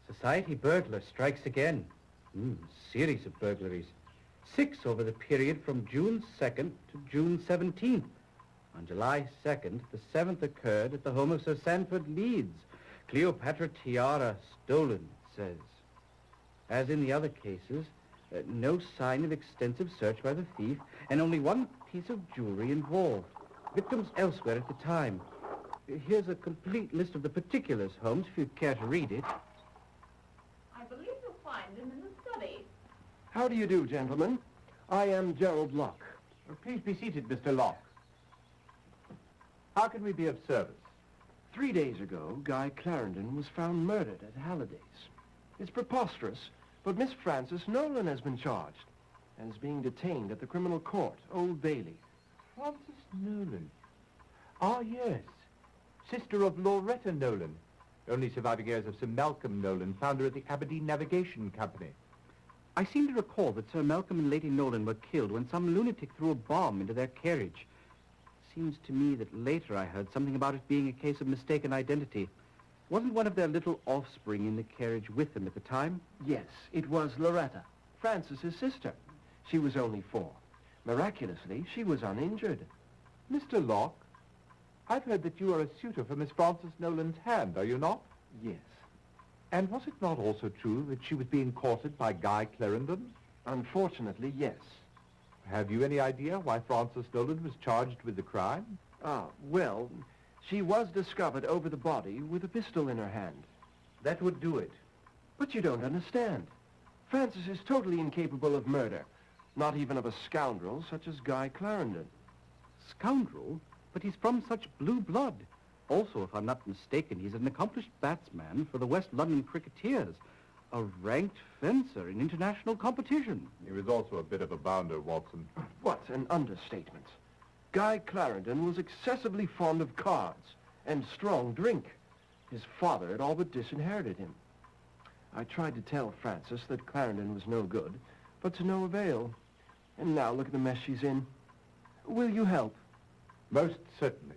Society burglar strikes again. Series of burglaries. 6 over the period from June 2nd to June 17th. On July 2nd, the 7th occurred at the home of Sir Sanford Leeds. Cleopatra tiara stolen, it says. As in the other cases, no sign of extensive search by the thief, and only one piece of jewelry involved. Victims elsewhere at the time. Here's a complete list of the particulars, Holmes, if you care to read it. I believe you'll find him in the study. How do you do, gentlemen? I am Gerald Locke. Please be seated, Mr. Locke. How can we be of service? 3 days ago, Guy Clarendon was found murdered at Halliday's. It's preposterous, but Miss Frances Nolan has been charged and is being detained at the criminal court, Old Bailey. Frances Nolan. Ah, yes. Sister of Loretta Nolan. Only surviving heirs of Sir Malcolm Nolan, founder of the Aberdeen Navigation Company. I seem to recall that Sir Malcolm and Lady Nolan were killed when some lunatic threw a bomb into their carriage. Seems to me that later I heard something about it being a case of mistaken identity. Wasn't one of their little offspring in the carriage with them at the time? Yes, it was Loretta, Frances's sister. She was only 4. Miraculously, she was uninjured. Mr. Locke, I've heard that you are a suitor for Miss Frances Nolan's hand, are you not? Yes. And was it not also true that she was being courted by Guy Clarendon? Unfortunately, yes. Have you any idea why Frances Nolan was charged with the crime? Well, she was discovered over the body with a pistol in her hand. That would do it. But you don't understand. Frances is totally incapable of murder, not even of a scoundrel such as Guy Clarendon. Scoundrel? But he's from such blue blood. Also, if I'm not mistaken, he's an accomplished batsman for the West London Cricketers, a ranked fencer in international competition. He was also a bit of a bounder, Watson. What an understatement. Guy Clarendon was excessively fond of cards and strong drink. His father had all but disinherited him. I tried to tell Frances that Clarendon was no good, but to no avail. And now look at the mess she's in. Will you help? Most certainly.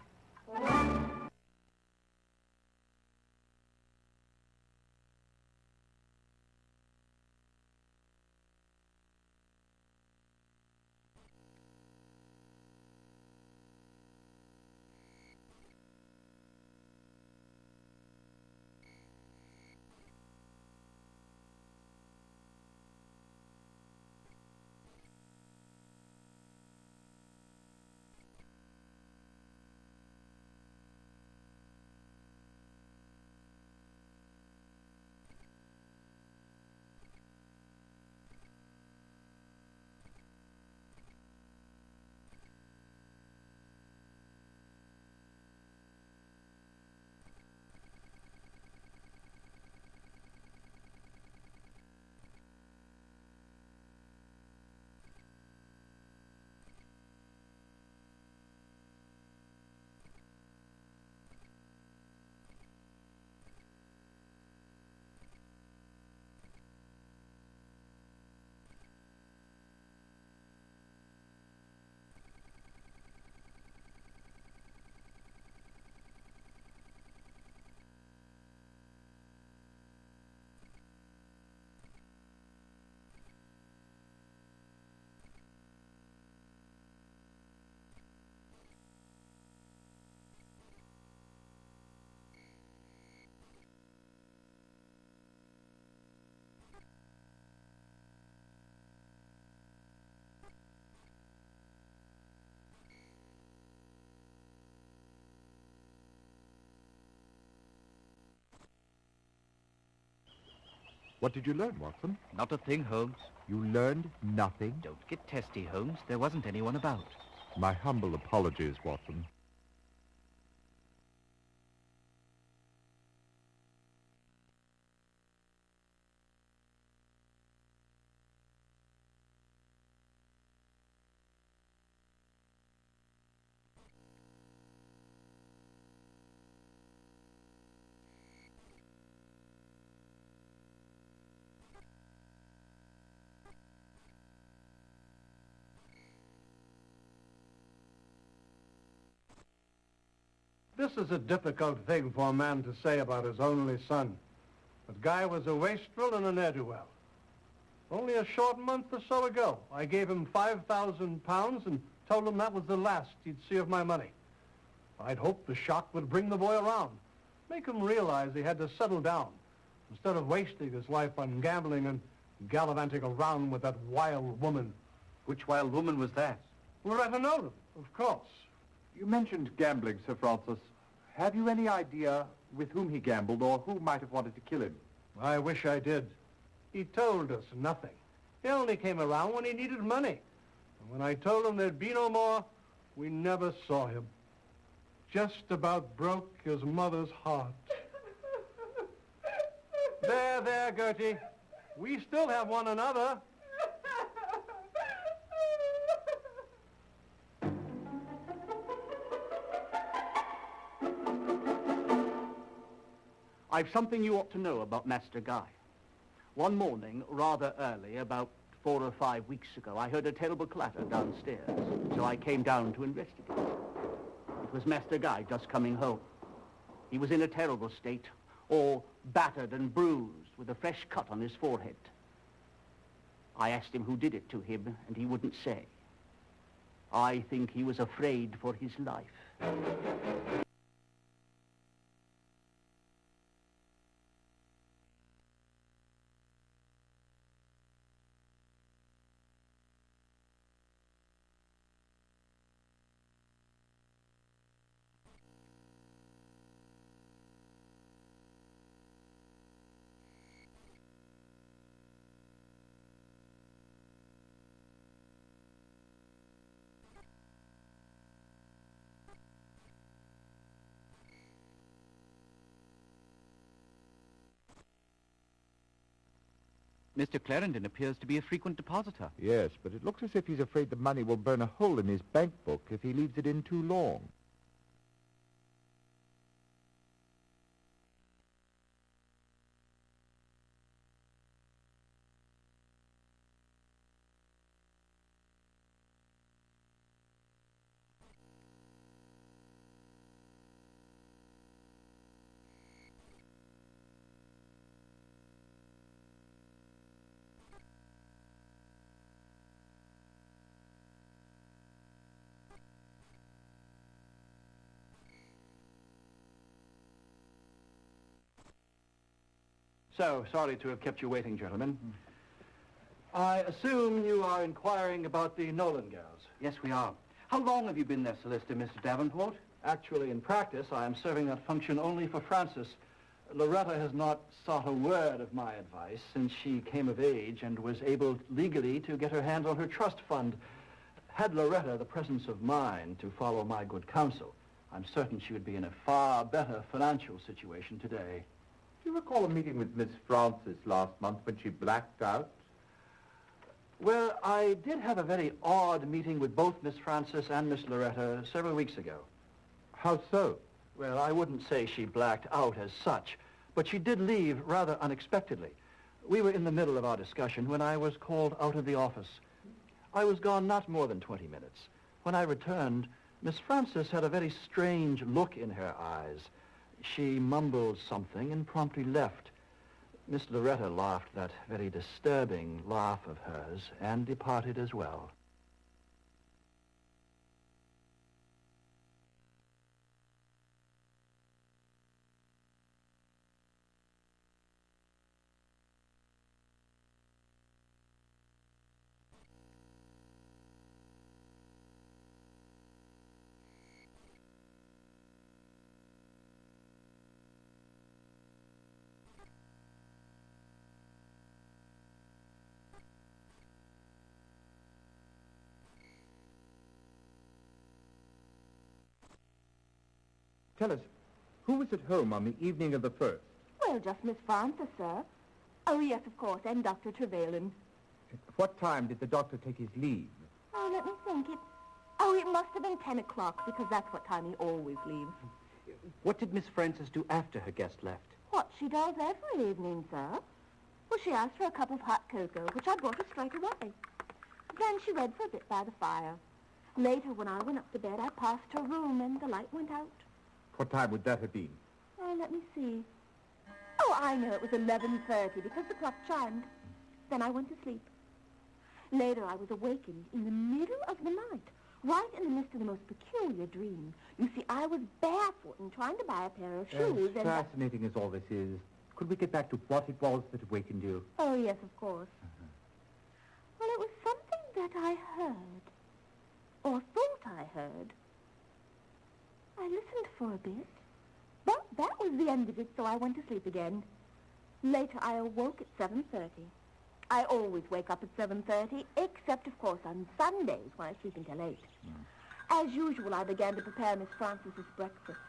What did you learn, Watson? Not a thing, Holmes. You learned nothing? Don't get testy, Holmes. There wasn't anyone about. My humble apologies, Watson. This is a difficult thing for a man to say about his only son. But Guy was a wastrel and a ne'er-do-well. Only a short month or so ago, I gave him £5,000 and told him that was the last he'd see of my money. I'd hoped the shock would bring the boy around, make him realize he had to settle down, instead of wasting his life on gambling and gallivanting around with that wild woman. Which wild woman was that? Loretta Nolan, of course. You mentioned gambling, Sir Francis. Have you any idea with whom he gambled or who might have wanted to kill him? I wish I did. He told us nothing. He only came around when he needed money. And when I told him there'd be no more, we never saw him. Just about broke his mother's heart. There, Gertie. We still have one another. I've something you ought to know about Master Guy. One morning, rather early, about 4 or 5 weeks ago, I heard a terrible clatter downstairs, so I came down to investigate. It was Master Guy just coming home. He was in a terrible state, all battered and bruised, with a fresh cut on his forehead. I asked him who did it to him, and he wouldn't say. I think he was afraid for his life. Mr. Clarendon appears to be a frequent depositor. Yes, but it looks as if he's afraid the money will burn a hole in his bank book if he leaves it in too long. So, sorry to have kept you waiting, gentlemen. I assume you are inquiring about the Nolan girls. Yes, we are. How long have you been their solicitor, Mr. Davenport? Actually, in practice, I am serving that function only for Francis. Loretta has not sought a word of my advice since she came of age and was able legally to get her hands on her trust fund. Had Loretta the presence of mind to follow my good counsel, I'm certain she would be in a far better financial situation today. Do you recall a meeting with Miss Francis last month when she blacked out? Well, I did have a very odd meeting with both Miss Francis and Miss Loretta several weeks ago. How so? Well, I wouldn't say she blacked out as such, but she did leave rather unexpectedly. We were in the middle of our discussion when I was called out of the office. I was gone not more than 20 minutes. When I returned, Miss Francis had a very strange look in her eyes. She mumbled something and promptly left. Miss Loretta laughed that very disturbing laugh of hers and departed as well. Tell us, who was at home on the evening of the 1st? Well, just Miss Francis, sir. Oh, yes, of course, and Dr. Trevelyan. At what time did the doctor take his leave? Oh, let me think. It must have been 10 o'clock, because that's what time he always leaves. What did Miss Francis do after her guest left? What she does every evening, sir. Well, she asked for a cup of hot cocoa, which I brought her straight away. Then she read for a bit by the fire. Later, when I went up to bed, I passed her room, and the light went out. What time would that have been? Oh, let me see. Oh, I know, it was 11:30 because the clock chimed. Then I went to sleep. Later, I was awakened in the middle of the night, right in the midst of the most peculiar dream. You see, I was barefoot and trying to buy a pair of shoes, As fascinating as all this is, could we get back to what it was that awakened you? Oh, yes, of course. Well, it was something that I heard, or thought I heard. I listened for a bit, but that was the end of it, so I went to sleep again. Later, I awoke at 7:30. I always wake up at 7:30, except, of course, on Sundays when I sleep until 8. As usual, I began to prepare Miss Frances's breakfast.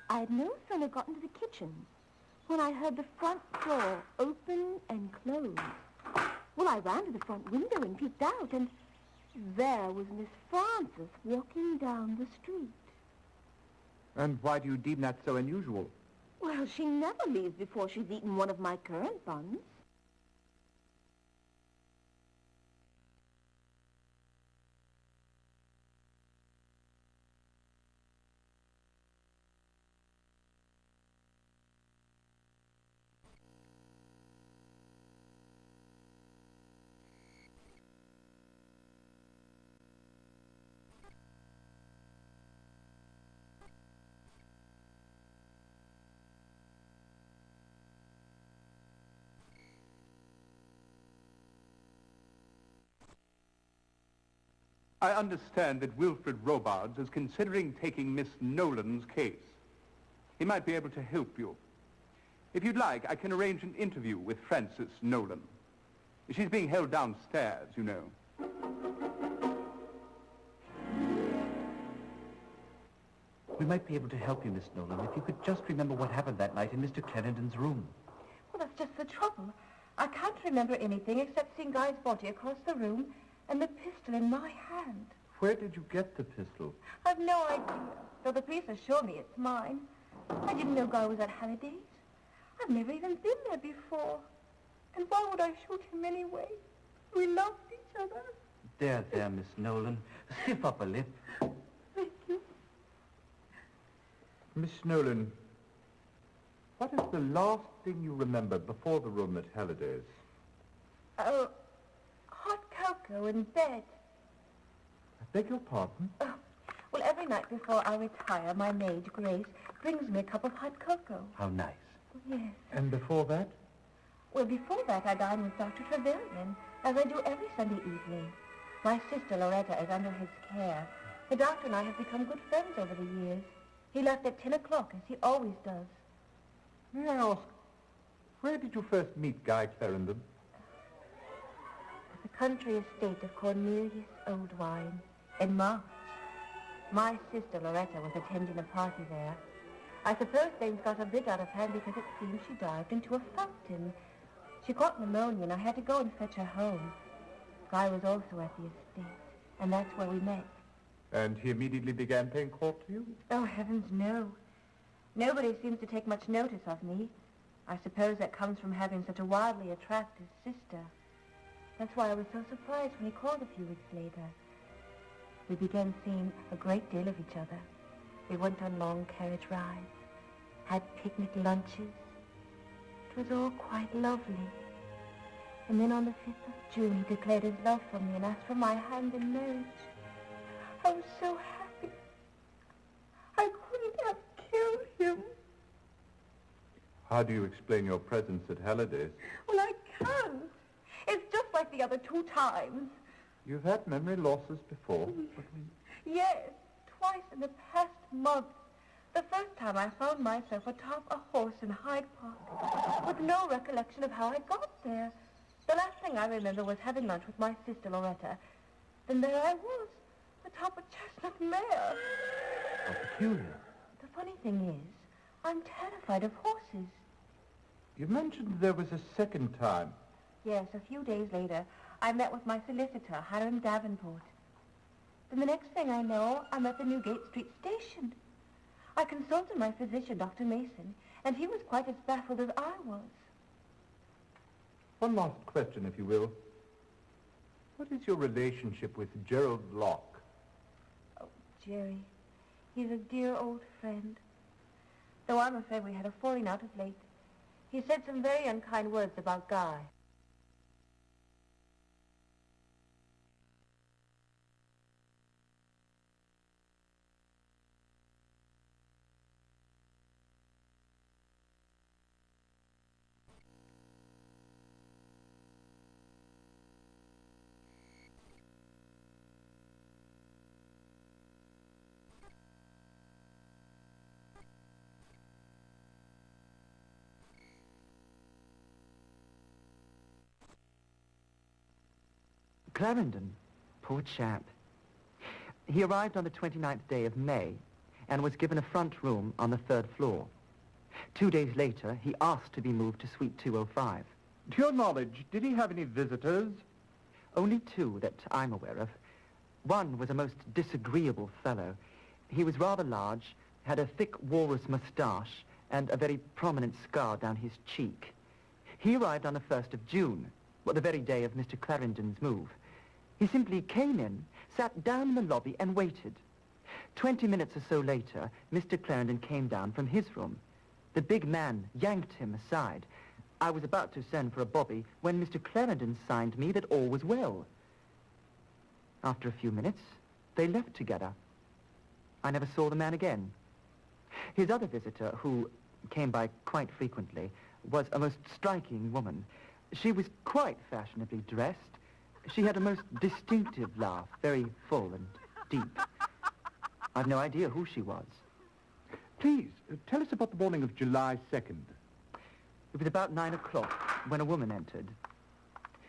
I had no sooner got into the kitchen when I heard the front door open and close. Well, I ran to the front window and peeked out, and there was Miss Frances walking down the street. And why do you deem that so unusual? Well, she never leaves before she's eaten one of my currant buns. I understand that Wilfred Robards is considering taking Miss Nolan's case. He might be able to help you. If you'd like, I can arrange an interview with Frances Nolan. She's being held downstairs, you know. We might be able to help you, Miss Nolan, if you could just remember what happened that night in Mr. Clarendon's room. Well, that's just the trouble. I can't remember anything except seeing Guy's body across the room and the pistol in my hand. Where did you get the pistol? I've no idea, though the police assure me it's mine. I didn't know Guy was at Halliday's. I've never even been there before. And why would I shoot him anyway? We loved each other. There, Miss Nolan. Stiff upper lip. Thank you. Miss Nolan, what is the last thing you remember before the room at Halliday's? Oh, hot cocoa in bed. I beg your pardon? Oh, well, every night before I retire, my maid, Grace, brings me a cup of hot cocoa. How nice. Yes. And before that? Well, before that, I dine with Dr. Trevelyan, as I do every Sunday evening. My sister, Loretta, is under his care. The doctor and I have become good friends over the years. He left at 10 o'clock, as he always does. May I ask, where did you first meet Guy Clarendon? At the country estate of Cornelius Oldwine, in March. My sister, Loretta, was attending a party there. I suppose things got a bit out of hand because it seems she dived into a fountain. She caught pneumonia, and I had to go and fetch her home. Guy was also at the estate, and that's where we met. And he immediately began paying court to you? Oh, heavens, no. Nobody seems to take much notice of me. I suppose that comes from having such a wildly attractive sister. That's why I was so surprised when he called a few weeks later. We began seeing a great deal of each other. We went on long carriage rides, had picnic lunches. It was all quite lovely. And then on the 5th of June, he declared his love for me and asked for my hand in marriage. I was so happy. I couldn't have killed him. How do you explain your presence at Halliday's? Well, I can't. It's just like the other 2 times. You've had memory losses before. Yes, twice in the past month. The first time I found myself atop a horse in Hyde Park, with no recollection of how I got there. The last thing I remember was having lunch with my sister Loretta. Then there I was, atop a chestnut mare. How peculiar. The funny thing is, I'm terrified of horses. You mentioned there was a second time. Yes, a few days later, I met with my solicitor, Hiram Davenport. Then the next thing I know, I'm at the Newgate Street station. I consulted my physician, Dr. Mason, and he was quite as baffled as I was. One last question, if you will. What is your relationship with Gerald Locke? Oh, Jerry, He's a dear old friend. Though I'm afraid we had a falling out of late. He said some very unkind words about Guy. Clarendon, poor chap. He arrived on the 29th day of May and was given a front room on the 3rd floor. 2 days later, he asked to be moved to suite 205. To your knowledge, did he have any visitors? Only 2 that I'm aware of. One was a most disagreeable fellow. He was rather large, had a thick walrus moustache, and a very prominent scar down his cheek. He arrived on the 1st of June, the very day of Mr. Clarendon's move. He simply came in, sat down in the lobby, and waited. 20 minutes or so later, Mr. Clarendon came down from his room. The big man yanked him aside. I was about to send for a bobby when Mr. Clarendon signed me that all was well. After a few minutes, they left together. I never saw the man again. His other visitor, who came by quite frequently, was a most striking woman. She was quite fashionably dressed. She had a most distinctive laugh, very full and deep. I've no idea who she was. Please, tell us about the morning of July 2nd. It was about 9 o'clock when a woman entered.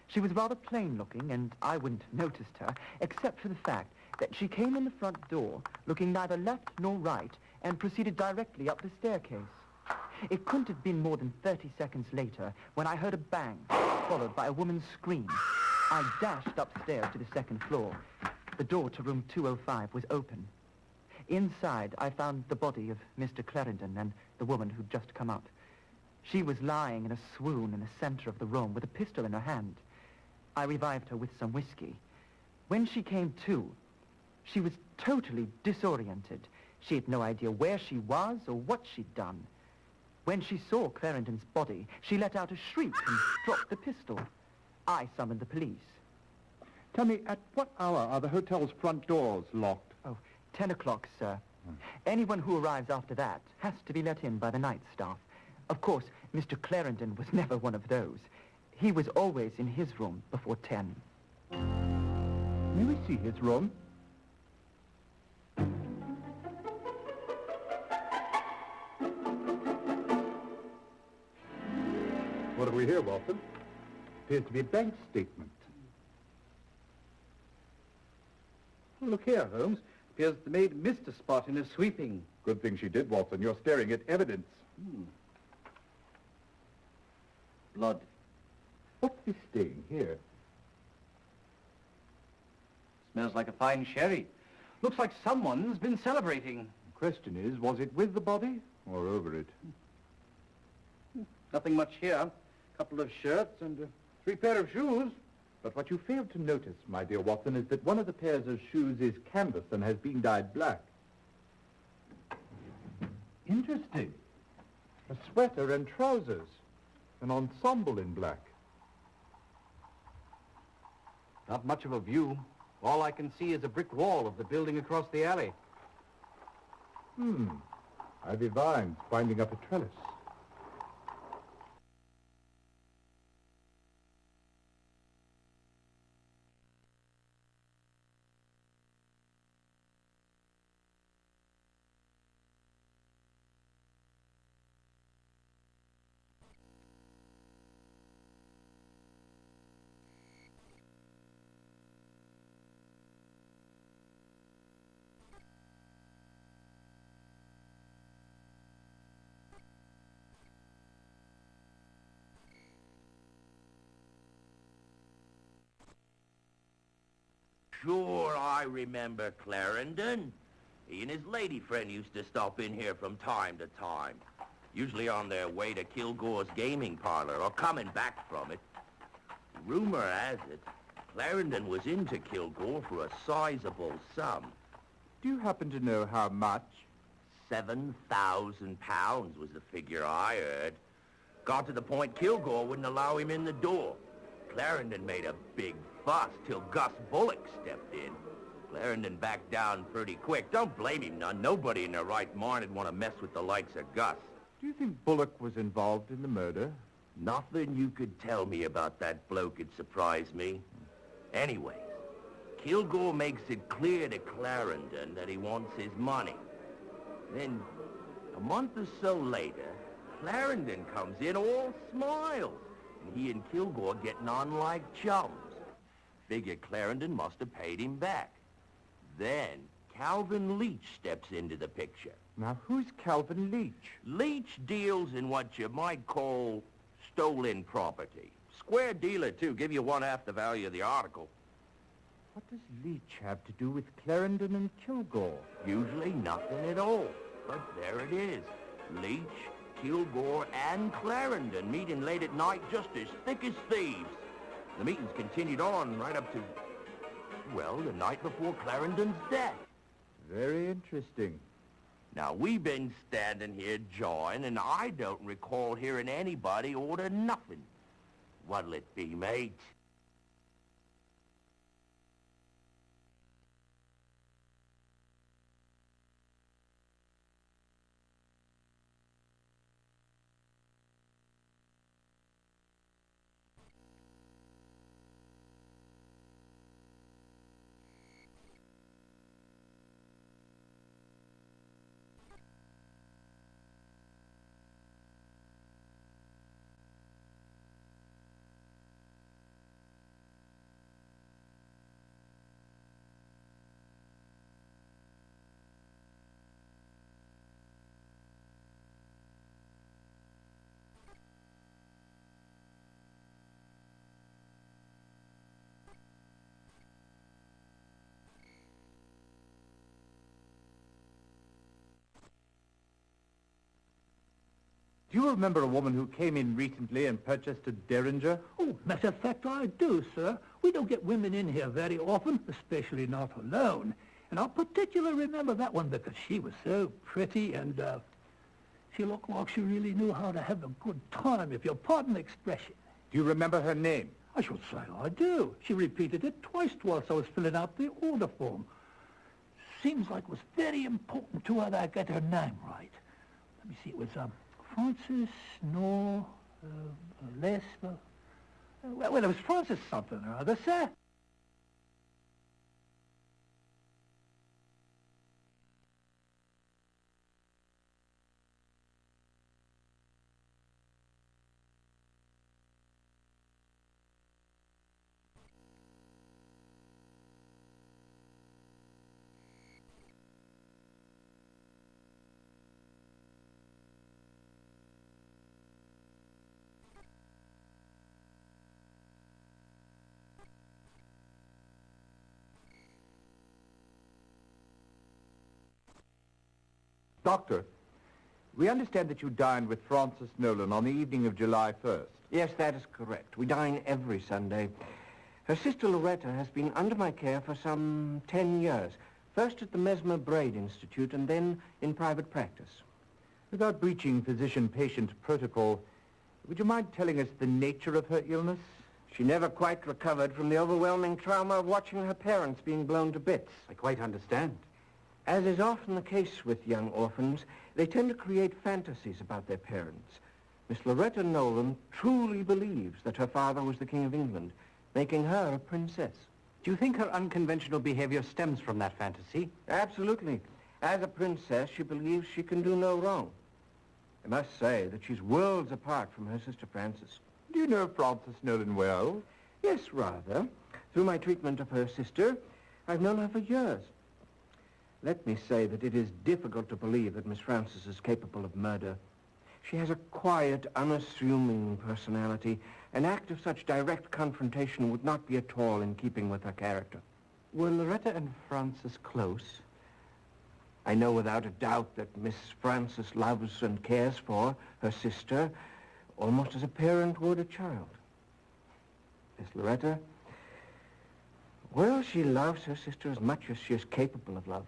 She was rather plain-looking, and I wouldn't have noticed her, except for the fact that she came in the front door, looking neither left nor right, and proceeded directly up the staircase. It couldn't have been more than 30 seconds later when I heard a bang, followed by a woman's scream. I dashed upstairs to the 2nd floor. The door to room 205 was open. Inside, I found the body of Mr. Clarendon and the woman who'd just come out. She was lying in a swoon in the center of the room with a pistol in her hand. I revived her with some whiskey. When she came to, she was totally disoriented. She had no idea where she was or what she'd done. When she saw Clarendon's body, she let out a shriek and dropped the pistol. I summoned the police. Tell me, at what hour are the hotel's front doors locked? 10 o'clock, sir. Anyone who arrives after that has to be let in by the night staff. Of course, Mr. Clarendon was never one of those. He was always in his room before 10. May we see his room? What have we here, Watson? Appears to be a bank statement. Oh, look here, Holmes. Appears the maid missed a spot in her sweeping. Good thing she did, Watson. You're staring at evidence. Blood. What's this stain here? Smells like a fine sherry. Looks like someone's been celebrating. The question is, was it with the body or over it? Nothing much here. Couple of shirts and 3 pair of shoes. But what you failed to notice, my dear Watson, is that one of the pairs of shoes is canvas and has been dyed black. Interesting. A sweater and trousers. An ensemble in black. Not much of a view. All I can see is a brick wall of the building across the alley. Ivy vines binding up a trellis. Sure, I remember Clarendon. He and his lady friend used to stop in here from time to time, usually on their way to Kilgore's gaming parlor or coming back from it. Rumor has it, Clarendon was into Kilgore for a sizable sum. Do you happen to know how much? £7,000 was the figure I heard. Got to the point Kilgore wouldn't allow him in the door. Clarendon made a big fuss till Gus Bullock stepped in. Clarendon backed down pretty quick. Don't blame him none. Nobody in their right mind would want to mess with the likes of Gus. Do you think Bullock was involved in the murder? Nothing you could tell me about that bloke would surprise me. Anyway, Kilgore makes it clear to Clarendon that he wants his money. Then, a month or so later, Clarendon comes in all smiles, and he and Kilgore getting on like chums. Figure Clarendon must have paid him back. Then, Calvin Leach steps into the picture. Now, who's Calvin Leach? Leach deals in what you might call stolen property. Square dealer, too. Give you one half the value of the article. What does Leach have to do with Clarendon and Kilgore? Usually nothing at all. But there it is. Leach, Kilgore, and Clarendon meeting late at night just as thick as thieves. The meetings continued on right up to, well, the night before Clarendon's death. Very interesting. Now, we've been standing here jawing, and I don't recall hearing anybody order nothing. What'll it be, mate? Do you remember a woman who came in recently and purchased a Derringer? Oh, matter of fact, I do, sir. We don't get women in here very often, especially not alone. And I particularly remember that one because she was so pretty and she looked like she really knew how to have a good time, if you'll pardon the expression. Do you remember her name? I should say I do. She repeated it twice whilst I was filling out the order form. Seems like it was very important to her that I get her name right. Let me see, it was Francis, no, Les, well, it was Francis something or other, sir. Doctor, we understand that you dined with Frances Nolan on the evening of July 1st. Yes, that is correct. We dine every Sunday. Her sister Loretta has been under my care for some 10 years. First at the Mesmer Braid Institute and then in private practice. Without breaching physician-patient protocol, would you mind telling us the nature of her illness? She never quite recovered from the overwhelming trauma of watching her parents being blown to bits. I quite understand. As is often the case with young orphans, they tend to create fantasies about their parents. Miss Loretta Nolan truly believes that her father was the King of England, making her a princess. Do you think her unconventional behavior stems from that fantasy? Absolutely. As a princess, she believes she can do no wrong. I must say that she's worlds apart from her sister Frances. Do you know Frances Nolan well? Yes, rather. Through my treatment of her sister, I've known her for years. Let me say that it is difficult to believe that Miss Frances is capable of murder. She has a quiet, unassuming personality. An act of such direct confrontation would not be at all in keeping with her character. Were Loretta and Frances close? I know without a doubt that Miss Frances loves and cares for her sister almost as a parent would a child. Miss Loretta, well, she loves her sister as much as she is capable of love.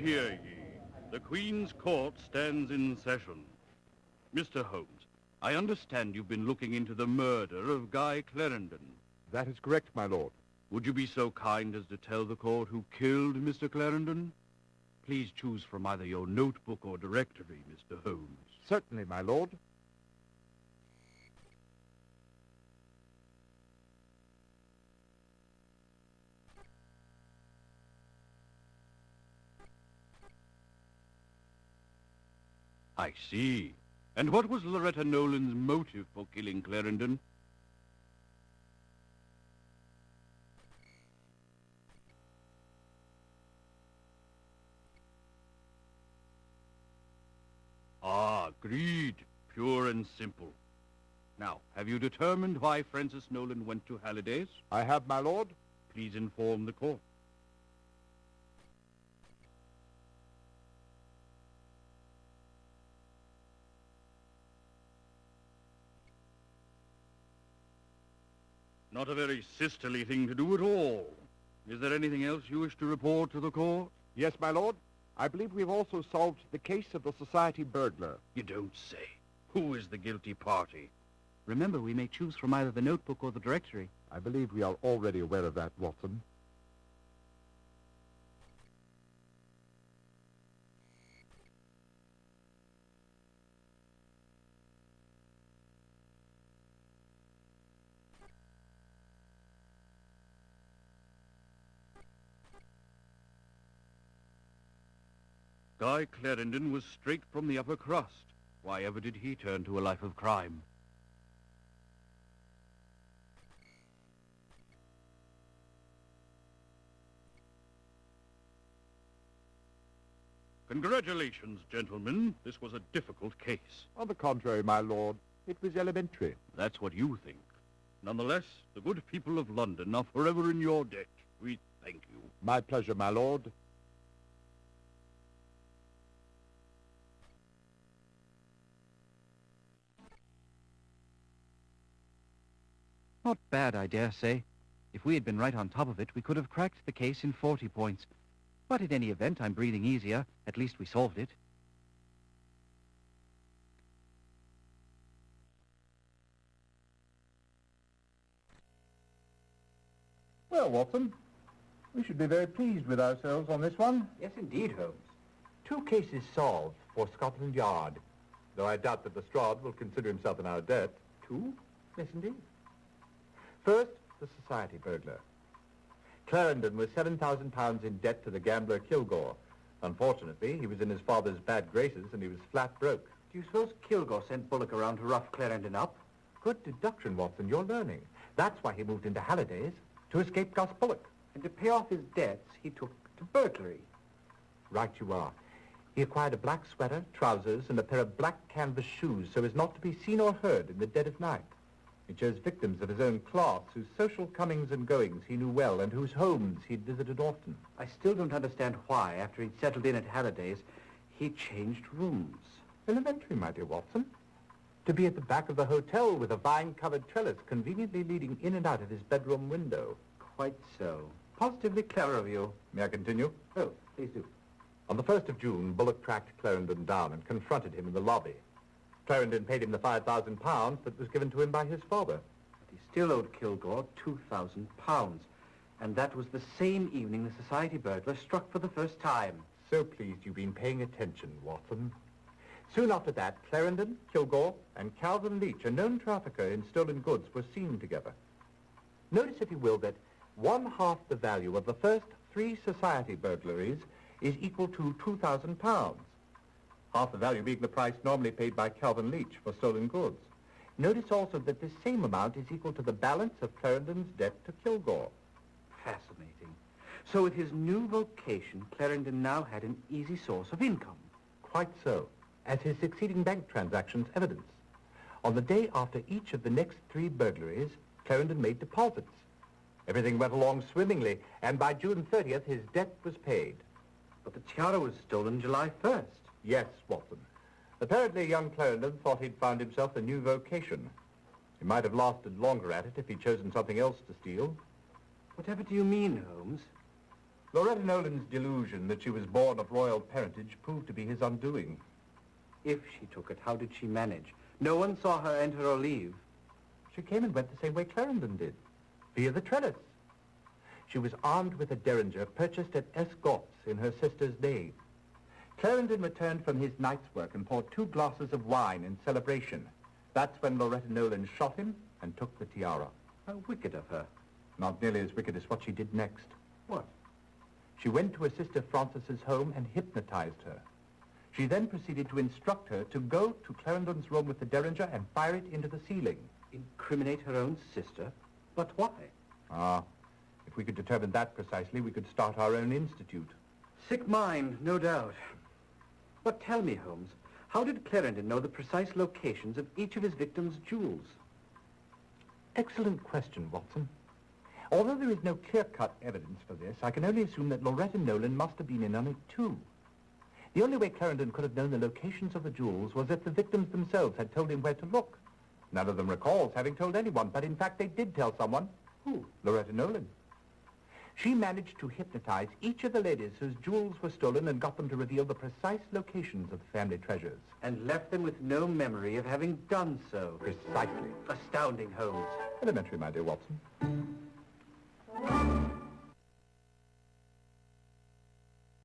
hear ye. The Queen's Court stands in session. Mr. Holmes, I understand you've been looking into the murder of Guy Clarendon. That is correct, my lord. Would you be so kind as to tell the court who killed Mr. Clarendon? Please choose from either your notebook or directory, Mr. Holmes. Certainly, my lord. I see. And what was Loretta Nolan's motive for killing Clarendon? Ah, greed. Pure and simple. Now, have you determined why Francis Nolan went to Halliday's? I have, my lord. Please inform the court. Not a very sisterly thing to do at all. Is there anything else you wish to report to the court? Yes, my lord. I believe we've also solved the case of the society burglar. You don't say. Who is the guilty party? Remember, we may choose from either the notebook or the directory. I believe we are already aware of that, Watson. Guy Clarendon was straight from the upper crust. Why ever did he turn to a life of crime? Congratulations, gentlemen. This was a difficult case. On the contrary, my lord, it was elementary. That's what you think. Nonetheless, the good people of London are forever in your debt. We thank you. My pleasure, my lord. Not bad, I dare say. If we had been right on top of it, we could have cracked the case in 40 points. But in any event, I'm breathing easier. At least we solved it. Well, Watson, we should be very pleased with ourselves on this one. Yes, indeed, Holmes. 2 cases solved for Scotland Yard, though I doubt that Lestrade will consider himself in our debt. 2? Yes, indeed. First, the society burglar. Clarendon was £7,000 in debt to the gambler Kilgore. Unfortunately, he was in his father's bad graces and he was flat broke. Do you suppose Kilgore sent Bullock around to rough Clarendon up? Good deduction, Watson, you're learning. That's why he moved into Halliday's, to escape Gus Bullock. And to pay off his debts, he took to burglary. Right you are. He acquired a black sweater, trousers, and a pair of black canvas shoes so as not to be seen or heard in the dead of night. He chose victims of his own class, whose social comings and goings he knew well, and whose homes he'd visited often. I still don't understand why, after he'd settled in at Halliday's, he changed rooms. Elementary, my dear Watson. To be at the back of the hotel with a vine-covered trellis conveniently leading in and out of his bedroom window. Quite so. Positively clever of you. May I continue? Oh, please do. On the 1st of June, Bullock tracked Clarendon down and confronted him in the lobby. Clarendon paid him the £5,000 that was given to him by his father. But he still owed Kilgore £2,000. And that was the same evening the society burglar struck for the first time. So pleased you've been paying attention, Watson. Soon after that, Clarendon, Kilgore, and Calvin Leach, a known trafficker in stolen goods, were seen together. Notice, if you will, that 1/2 the value of the first 3 society burglaries is equal to £2,000. Half the value being the price normally paid by Calvin Leach for stolen goods. Notice also that this same amount is equal to the balance of Clarendon's debt to Kilgore. Fascinating. So with his new vocation, Clarendon now had an easy source of income. Quite so, as his succeeding bank transactions evidence. On the day after each of the next 3 burglaries, Clarendon made deposits. Everything went along swimmingly, and by June 30th, his debt was paid. But the tiara was stolen July 1st. Yes, Watson. Apparently, young Clarendon thought he'd found himself a new vocation. He might have lasted longer at it if he'd chosen something else to steal. Whatever do you mean, Holmes? Loretta Nolan's delusion that she was born of royal parentage proved to be his undoing. If she took it, how did she manage? No one saw her enter or leave. She came and went the same way Clarendon did, via the trellis. She was armed with a derringer purchased at Escorts in her sister's name. Clarendon returned from his night's work and poured 2 glasses of wine in celebration. That's when Loretta Nolan shot him and took the tiara. How wicked of her. Not nearly as wicked as what she did next. What? She went to her sister Frances's home and hypnotized her. She then proceeded to instruct her to go to Clarendon's room with the derringer and fire it into the ceiling. Incriminate her own sister? But why? If we could determine that precisely, we could start our own institute. Sick mind, no doubt. But tell me, Holmes, how did Clarendon know the precise locations of each of his victims' jewels? Excellent question, Watson. Although there is no clear-cut evidence for this, I can only assume that Loretta Nolan must have been in on it too. The only way Clarendon could have known the locations of the jewels was if the victims themselves had told him where to look. None of them recalls having told anyone, but in fact they did tell someone. Who? Loretta Nolan. She managed to hypnotize each of the ladies whose jewels were stolen and got them to reveal the precise locations of the family treasures. And left them with no memory of having done so. Precisely. Astounding, Holmes. Elementary, my dear Watson.